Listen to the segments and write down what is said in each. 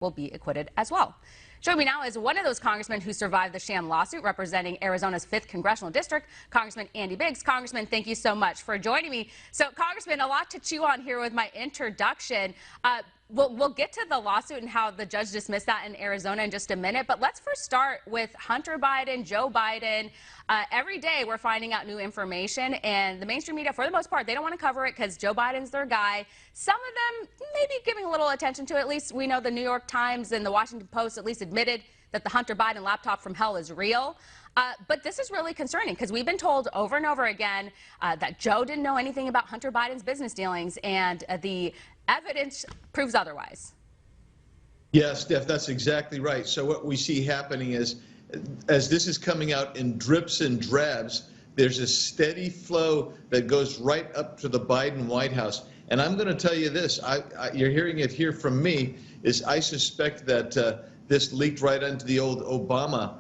will be acquitted as well. Joining me now is one of those congressmen who survived the sham lawsuit representing Arizona's 5th Congressional District, Congressman Andy Biggs. Congressman, thank you so much for joining me. So, Congressman, a lot to chew on here with my introduction. We'll get to the lawsuit and how the judge dismissed that in Arizona in just a minute, but let's first start with Hunter Biden, Joe Biden. Every day we're finding out new information, and the mainstream media, for the most part, they don't want to cover it because Joe Biden's their guy. Some of them maybe giving a little attention to it. At least we know the New York Times and the Washington Post at least admitted that the Hunter Biden laptop from hell is real. But this is really concerning because we've been told over and over again that Joe didn't know anything about Hunter Biden's business dealings, and the evidence proves otherwise. Yes, Steph, that's exactly right. So what we see happening is, as this is coming out in drips and drabs, there's a steady flow that goes right up to the Biden White House. And I'm going to tell you this, you're hearing it here from me, is I suspect that this leaked right into the old Obama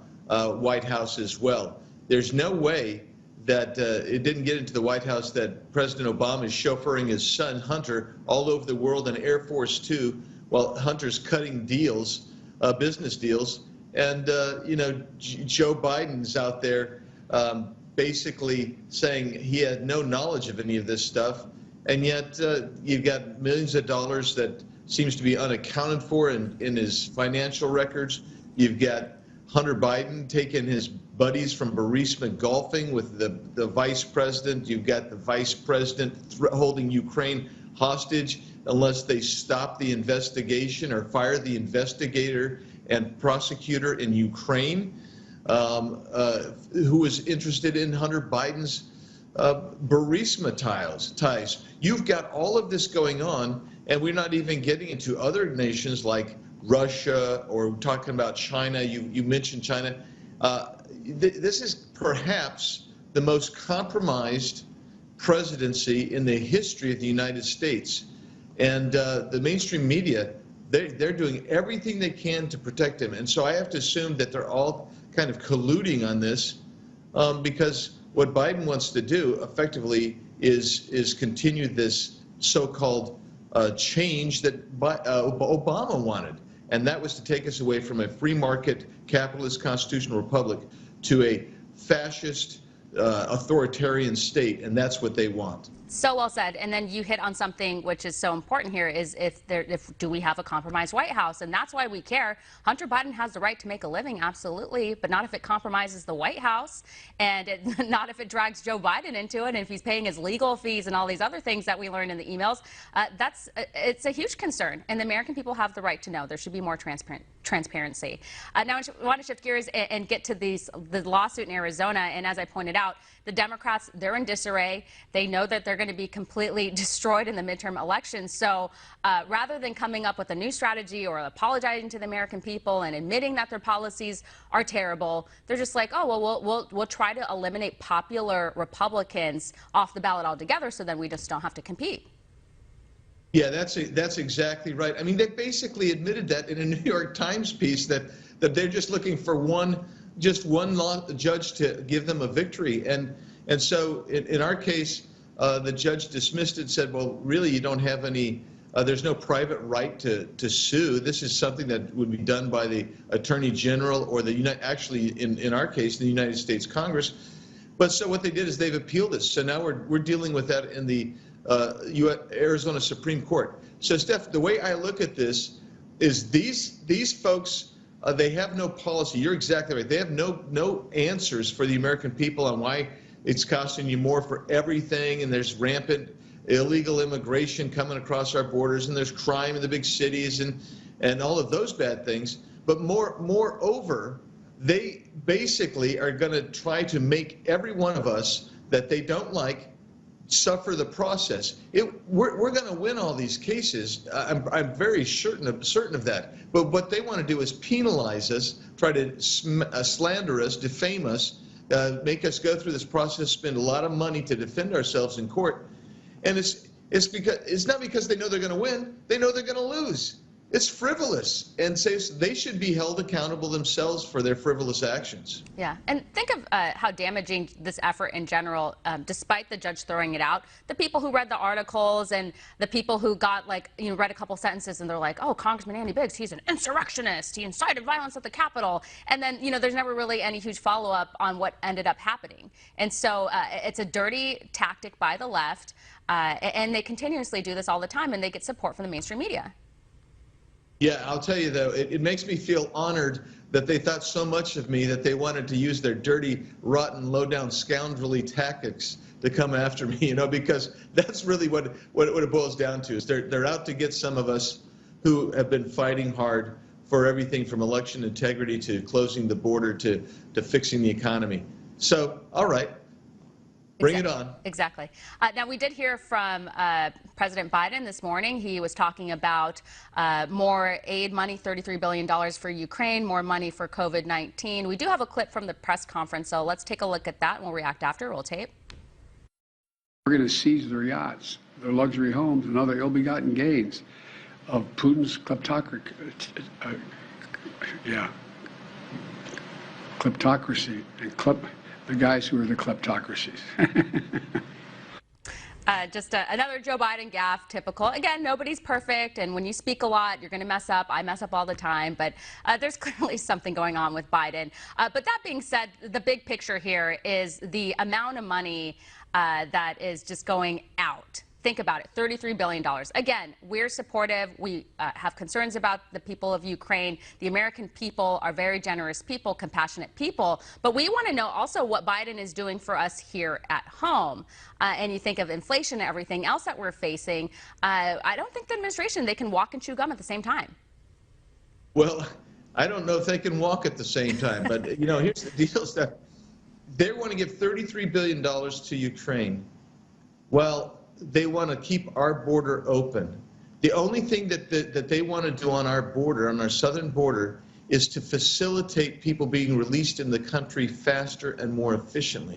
White House as well. There's no way that it didn't get into the White House that President Obama is chauffeuring his son Hunter all over the world in Air Force Two while Hunter's cutting deals, business deals. And, you know, Joe Biden's out there basically saying he had no knowledge of any of this stuff. And yet you've got millions of dollars that seems to be unaccounted for in his financial records. You've got Hunter Biden taking his buddies from Burisma golfing with the vice president. You've got the vice president holding Ukraine hostage unless they stop the investigation or fire the investigator and prosecutor in Ukraine, who was interested in Hunter Biden's Burisma ties. You've got all of this going on, and we're not even getting into other nations like Russia, or talking about China. You mentioned China. This is perhaps the most compromised presidency in the history of the United States. And the mainstream media, they're doing everything they can to protect him. And so I have to assume that they're all kind of colluding on this because what Biden wants to do effectively is continue this so-called change that Obama wanted. And that was to take us away from a free market, capitalist, constitutional republic to a fascist, authoritarian state, and that's what they want. So well said. And then you hit on something which is so important here is if do we have a compromised White House? And that's why we care. Hunter Biden has the right to make a living, absolutely, but not if it compromises the White House, and not if it drags Joe Biden into it, and if he's paying his legal fees and all these other things that we learned in the emails. It's a huge concern, and the American people have the right to know. There should be more transparency. Now I want to shift gears and get to the lawsuit in Arizona. And as I pointed out, the Democrats, they're in disarray. They know that they're going to be completely destroyed in the midterm elections. So rather than coming up with a new strategy or apologizing to the American people and admitting that their policies are terrible, they're just like, oh, well, we'll try to eliminate popular Republicans off the ballot altogether so then we just don't have to compete. Yeah, that's exactly right. I mean, they basically admitted that in a New York Times piece that they're just looking for just one judge to give them a victory. And so in our case, the judge dismissed it, said, well, really, you don't have any, there's no private right to sue. This is something that would be done by the Attorney General or actually in our case, the United States Congress. But so what they did is they've appealed this. So now we're dealing with that in the Arizona Supreme Court. So Steph, the way I look at this is these folks, they have no policy. You're exactly right. They have no answers for the American people on why it's costing you more for everything, and there's rampant illegal immigration coming across our borders, and there's crime in the big cities and all of those bad things. But moreover, they basically are going to try to make every one of us that they don't like suffer the process. We're going to win all these cases. I'm very certain of that. But what they want to do is penalize us, try to slander us, defame us, make us go through this process, spend a lot of money to defend ourselves in court. And it's not because they know they're going to win. They know they're going to lose. it's frivolous, and says they should be held accountable themselves for their frivolous actions. Yeah, and think of how damaging this effort in general, despite the judge throwing it out. The people who read the articles and the people who got, like, read a couple sentences and they're like, oh, Congressman Andy Biggs, he's an insurrectionist. He incited violence at the Capitol. And then, there's never really any huge follow-up on what ended up happening. And so it's a dirty tactic by the left, and they continuously do this all the time, and they get support from the mainstream media. Yeah, I'll tell you, though, it makes me feel honored that they thought so much of me that they wanted to use their dirty, rotten, low-down, scoundrelly tactics to come after me, because that's really what it boils down to. Is they're out to get some of us who have been fighting hard for everything from election integrity to closing the border to fixing the economy. So, all right. Bring it on. Exactly. Now, we did hear from President Biden this morning. He was talking about more aid money, $33 billion for Ukraine, more money for COVID-19. We do have a clip from the press conference, so let's take a look at that and we'll react after. Roll tape. We're going to seize their yachts, their luxury homes, and other ill-begotten gains of Putin's kleptocracy. Kleptocracy and the guys who are the kleptocracies. Just another Joe Biden gaffe, typical. Again, nobody's perfect, and when you speak a lot, you're going to mess up. I mess up all the time, but there's clearly something going on with Biden. But that being said, the big picture here is the amount of money that is just going out. Think about it, $33 billion. Again, we're supportive. We have concerns about the people of Ukraine. The American people are very generous people, compassionate people. But we want to know also what Biden is doing for us here at home. And you think of inflation and everything else that we're facing. I don't think the administration, they can walk and chew gum at the same time. Well, I don't know if they can walk at the same time. But, here's the deal, Steph. They want to give $33 billion to Ukraine. Well, they want to keep our border open. The only thing that they want to do on our border, on our southern border, is to facilitate people being released in the country faster and more efficiently.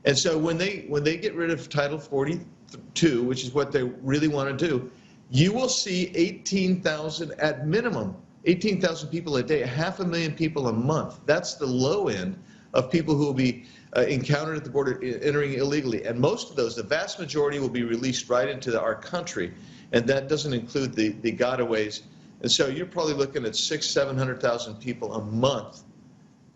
And so when they get rid of Title 42, which is what they really want to do, you will see 18,000 at minimum, 18,000 people a day, 500,000 people a month. That's the low end of people who will be encountered at the border entering illegally. And most of those, the vast majority, will be released right into our country. And that doesn't include the gotaways. And so you're probably looking at 700,000 people a month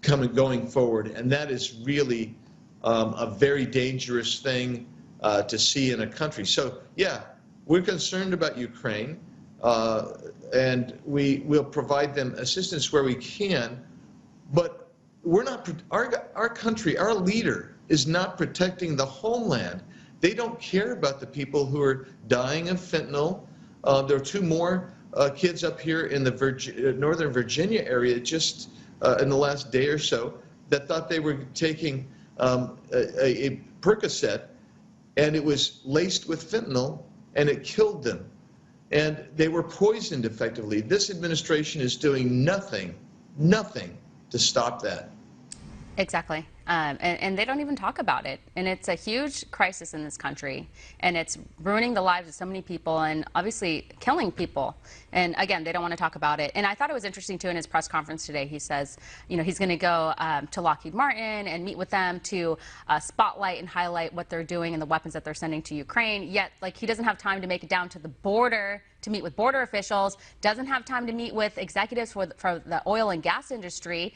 going forward. And that is really a very dangerous thing to see in a country. So, yeah, we're concerned about Ukraine. And we'll provide them assistance where we can. But we're not, our country, our leader is not protecting the homeland. They don't care about the people who are dying of fentanyl. There are two more kids up here in the Northern Virginia area just in the last day or so that thought they were taking a Percocet, and it was laced with fentanyl, and it killed them. And they were poisoned effectively. This administration is doing nothing to stop that. Exactly. And they don't even talk about it. And it's a huge crisis in this country. And it's ruining the lives of so many people and obviously killing people. And again, they don't want to talk about it. And I thought it was interesting, too, in his press conference today. He says, he's going to go to Lockheed Martin and meet with them to spotlight and highlight what they're doing and the weapons that they're sending to Ukraine. Yet, he doesn't have time to make it down to the border to meet with border officials, doesn't have time to meet with executives for the oil and gas industry.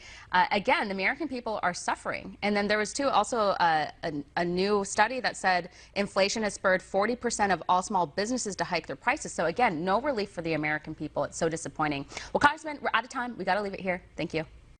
Again, the American people are suffering. And then there was, too, also a new study that said inflation has spurred 40% of all small businesses to hike their prices. So, again, no relief for the American people. It's so disappointing. Well, Congressman, we're out of time. We got to leave it here. Thank you.